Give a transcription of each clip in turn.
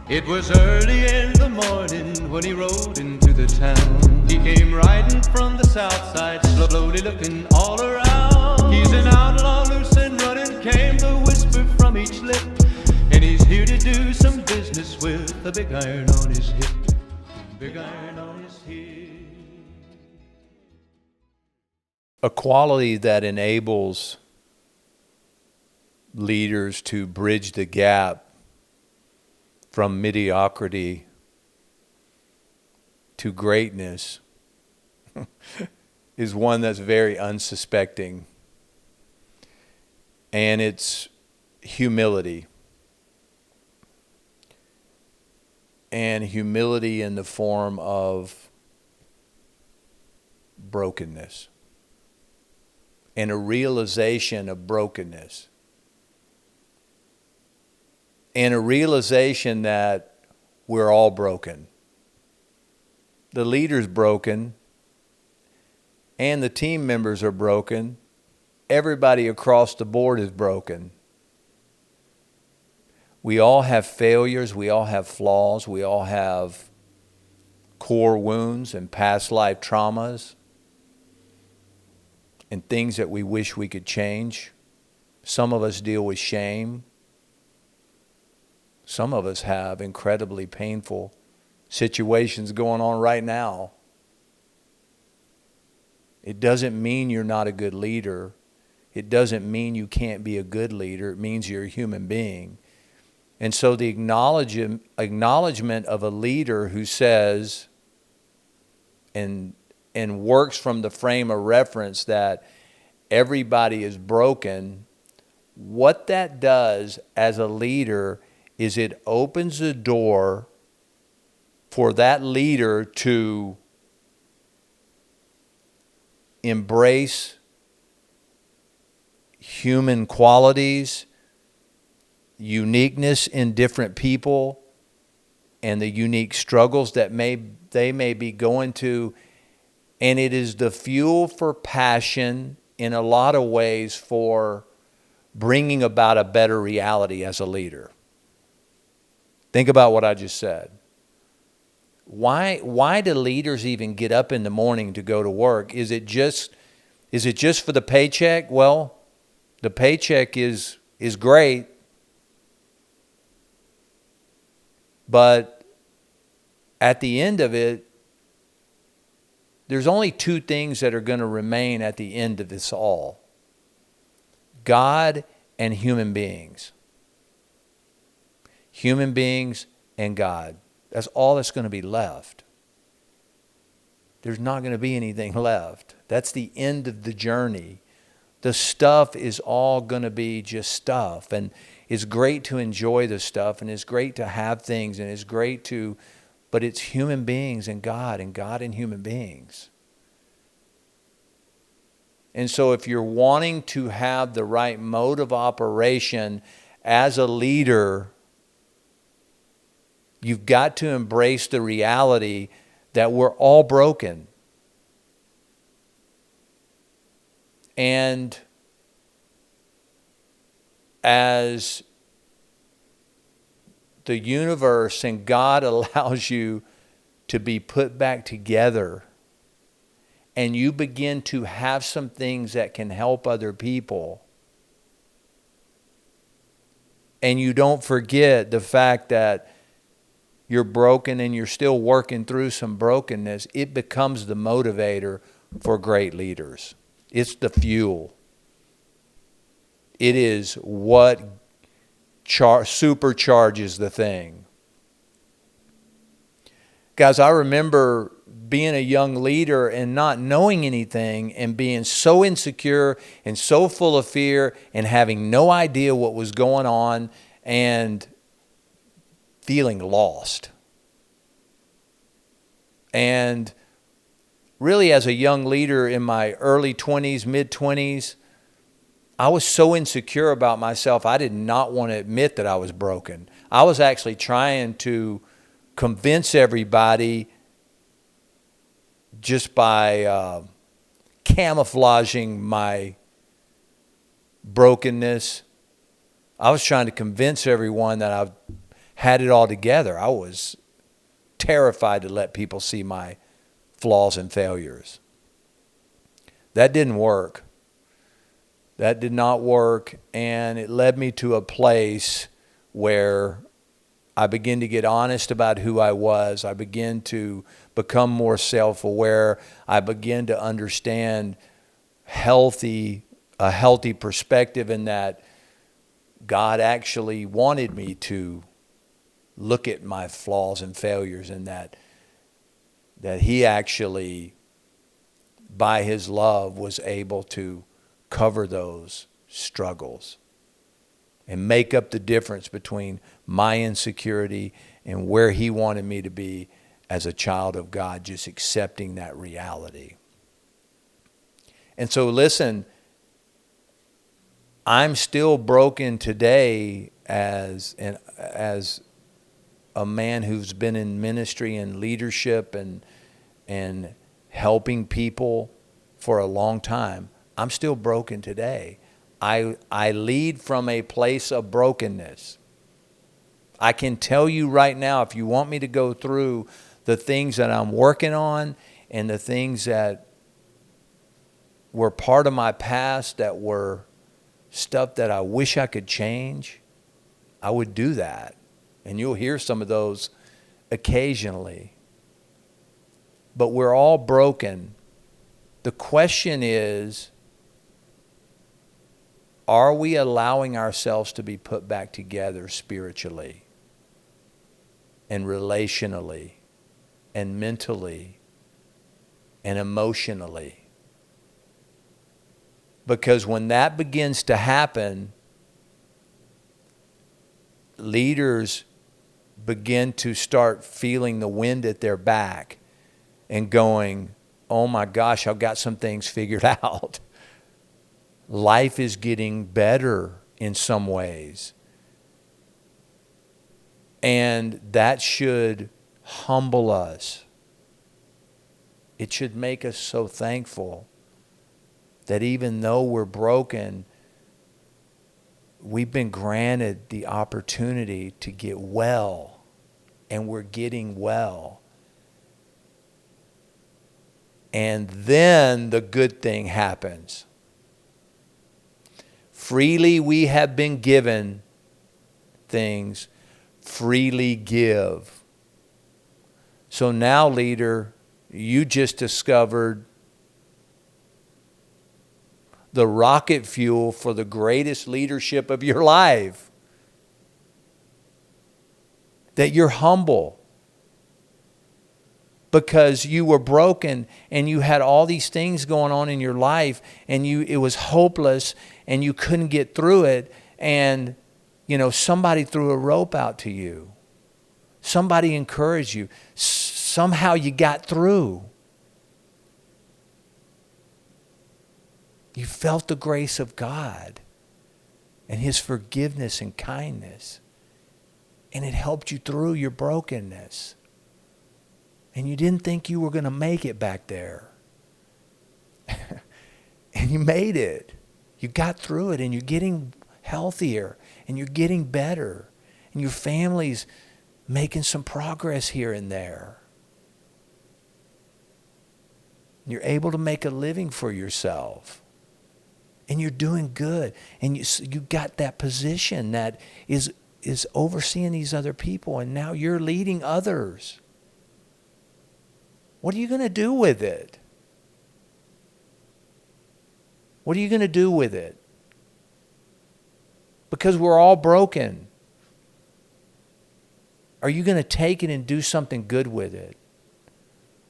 It was early in the morning when he rode into the town. He came riding from the south side, slowly looking all around. He's an outlaw, loose and running, came the whisper from each lip. And he's here to do some business with a big iron on his hip. Big iron on his hip. A quality that enables leaders to bridge the gap from mediocrity to greatness is one that's very unsuspecting, and it's humility. And humility in the form of brokenness and a realization of brokenness and a realization that we're all broken. The leader's broken and the team members are broken. Everybody across the board is broken. We all have failures, we all have flaws, we all have core wounds and past life traumas and things that we wish we could change. Some of us deal with shame. Some of us have incredibly painful situations going on right now. It doesn't mean you're not a good leader. It doesn't mean you can't be a good leader. It means you're a human being. And so the acknowledgement of a leader who says and works from the frame of reference that everybody is broken, what that does as a leader is it opens the door for that leader to embrace human qualities, uniqueness in different people, and the unique struggles that they may be going to. And it is the fuel for passion in a lot of ways for bringing about a better reality as a leader. Think about what I just said. Why do leaders even get up in the morning to go to work? Is it just for the paycheck? Well, the paycheck is great. But at the end of it, there's only two things that are going to remain at the end of this all: God and human beings. Human beings and God. That's all that's going to be left. There's not going to be anything left. That's the end of the journey. The stuff is all going to be just stuff. And it's great to enjoy the stuff, and it's great to have things, and it's great to, but it's human beings and God and human beings. And so if you're wanting to have the right mode of operation as a leader, you've got to embrace the reality that we're all broken. And as the universe and God allows you to be put back together, and you begin to have some things that can help other people, and you don't forget the fact that you're broken and you're still working through some brokenness, it becomes the motivator for great leaders. It's the fuel. It is what supercharges the thing. Guys, I remember being a young leader and not knowing anything and being so insecure and so full of fear and having no idea what was going on and feeling lost. And really, as a young leader in my early 20s, mid-20s, I was so insecure about myself, I did not want to admit that I was broken. I was actually trying to convince everybody just by camouflaging my brokenness. I was trying to convince everyone that I had it all together. I was terrified to let people see my flaws and failures. That didn't work. That did not work, and it led me to a place where I began to get honest about who I was. I began to become more self-aware. I began to understand a healthy perspective in that God actually wanted me to look at my flaws and failures, and that he actually, by his love, was able to cover those struggles and make up the difference between my insecurity and where he wanted me to be as a child of God, just accepting that reality. And so listen, I'm still broken today as a man who's been in ministry and leadership and helping people for a long time. I'm still broken today. I lead from a place of brokenness. I can tell you right now, if you want me to go through the things that I'm working on and the things that were part of my past, that were stuff that I wish I could change, I would do that. And you'll hear some of those occasionally. But we're all broken. The question is, are we allowing ourselves to be put back together spiritually and relationally and mentally and emotionally? Because when that begins to happen, leaders begin to start feeling the wind at their back and going, oh my gosh, I've got some things figured out. Life is getting better in some ways. And that should humble us. It should make us so thankful that even though we're broken, we've been granted the opportunity to get well, and we're getting well. And then the good thing happens. Freely we have been given things, freely give. So now, leader, you just discovered the rocket fuel for the greatest leadership of your life. That you're humble. Because you were broken and you had all these things going on in your life, and it was hopeless and you couldn't get through it, and somebody threw a rope out to you. Somebody encouraged you. Somehow you got through. You felt the grace of God and his forgiveness and kindness, and it helped you through your brokenness. And you didn't think you were going to make it back there. And you made it. You got through it, and you're getting healthier, and you're getting better, and your family's making some progress here and there. You're able to make a living for yourself. And you're doing good. And you got that position that is overseeing these other people, and now you're leading others. What are you going to do with it? What are you going to do with it? Because we're all broken. Are you going to take it and do something good with it?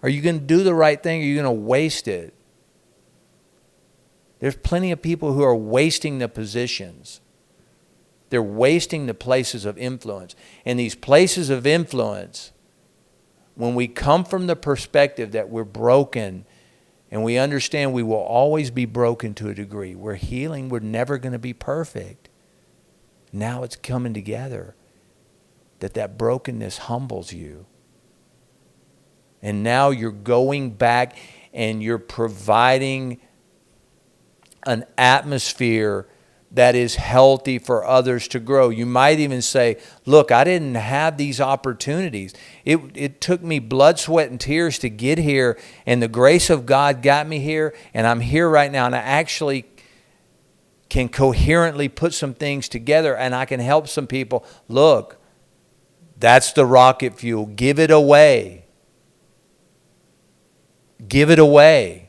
Are you going to do the right thing, or are you going to waste it? There's plenty of people who are wasting the positions. They're wasting the places of influence. And these places of influence, when we come from the perspective that we're broken and we understand we will always be broken to a degree, we're healing, we're never going to be perfect. Now it's coming together that brokenness humbles you. And now you're going back and you're providing an atmosphere that is healthy for others to grow. You might even say, look, I didn't have these opportunities. It took me blood, sweat, and tears to get here, and the grace of God got me here, and I'm here right now, and I actually can coherently put some things together, and I can help some people. Look, that's the rocket fuel. Give it away. Give it away.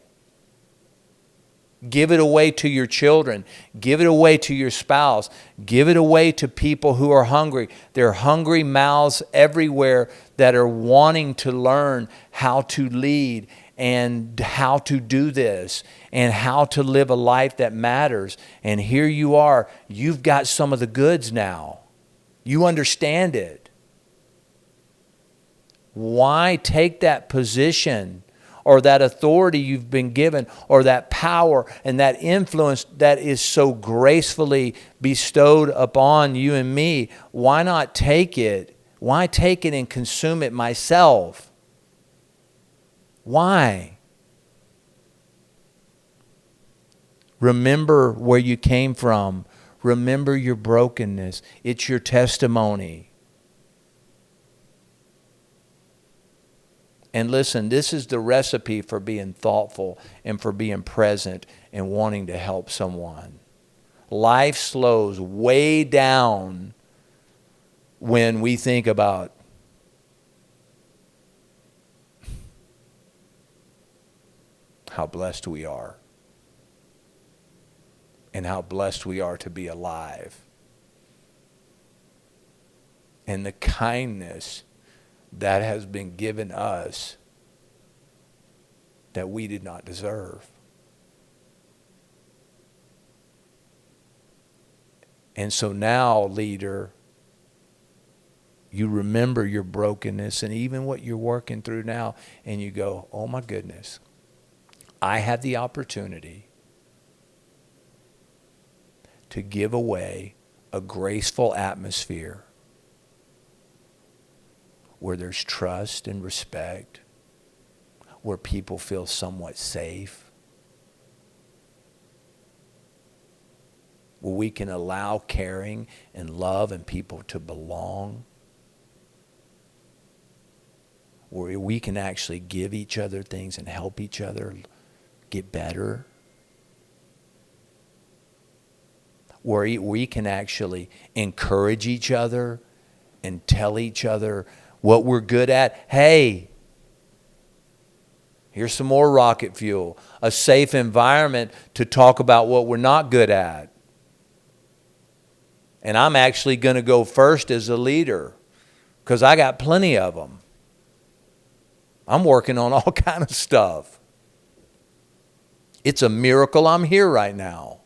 Give it away to your children. Give it away to your spouse. Give it away to people who are hungry. There are hungry mouths everywhere that are wanting to learn how to lead and how to do this and how to live a life that matters. And here you are. You've got some of the goods now. You understand it. Why take that position or that authority you've been given, or that power and that influence that is so gracefully bestowed upon you and me? Why not take it? Why take it and consume it myself? Why? Remember where you came from. Remember your brokenness. It's your testimony. And listen, this is the recipe for being thoughtful and for being present and wanting to help someone. Life slows way down when we think about how blessed we are and how blessed we are to be alive. And the kindness that has been given us that we did not deserve. And so now, leader, you remember your brokenness and even what you're working through now, and you go, oh my goodness, I have the opportunity to give away a graceful atmosphere where there's trust and respect, where people feel somewhat safe, where we can allow caring and love and people to belong, where we can actually give each other things and help each other get better, where we can actually encourage each other and tell each other what we're good at. Hey, here's some more rocket fuel. A safe environment to talk about what we're not good at. And I'm actually going to go first as a leader because I got plenty of them. I'm working on all kind of stuff. It's a miracle I'm here right now.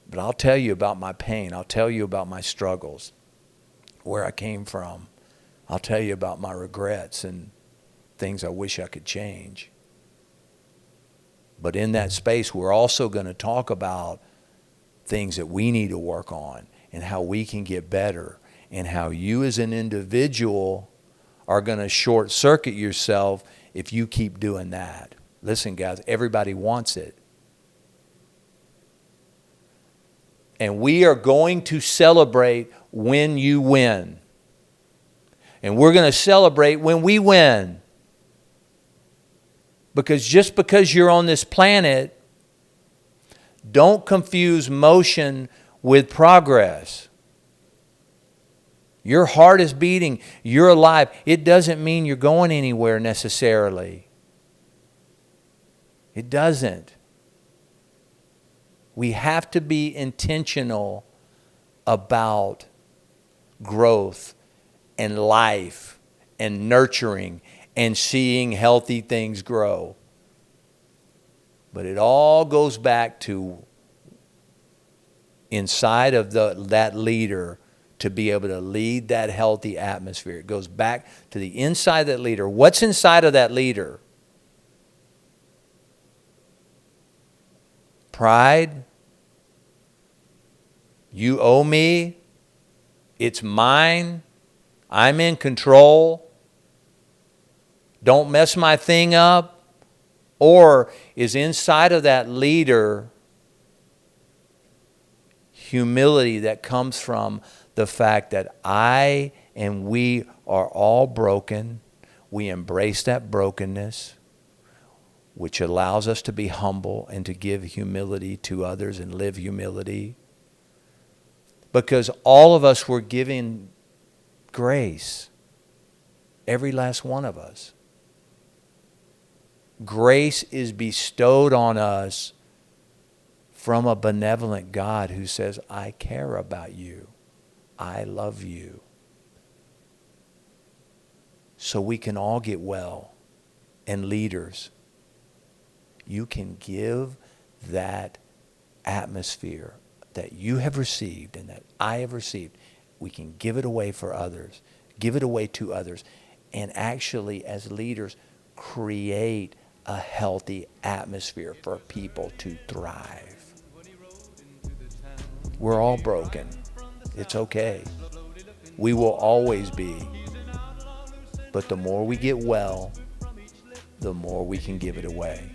But I'll tell you about my pain. I'll tell you about my struggles, where I came from. I'll tell you about my regrets and things I wish I could change. But in that space, we're also going to talk about things that we need to work on and how we can get better and how you as an individual are going to short circuit yourself if you keep doing that. Listen, guys, everybody wants it. And we are going to celebrate when you win. And we're going to celebrate when we win. Because just because you're on this planet, don't confuse motion with progress. Your heart is beating. You're alive. It doesn't mean you're going anywhere necessarily. It doesn't. We have to be intentional about growth and life and nurturing and seeing healthy things grow. But it all goes back to inside of that leader to be able to lead that healthy atmosphere. It goes back to the inside of that leader. What's inside of that leader? Pride. You owe me. It's mine. I'm in control. Don't mess my thing up. Or is inside of that leader humility that comes from the fact that I and we are all broken. We embrace that brokenness, which allows us to be humble and to give humility to others and live humility. Because all of us were given grace. Every last one of us. Grace is bestowed on us from a benevolent God who says, I care about you. I love you. So we can all get well. And leaders, you can give that atmosphere that you have received and that I have received. We can give it away for others. Give it away to others. And actually, as leaders, create a healthy atmosphere for people to thrive. We're all broken. It's okay. We will always be. But the more we get well, the more we can give it away.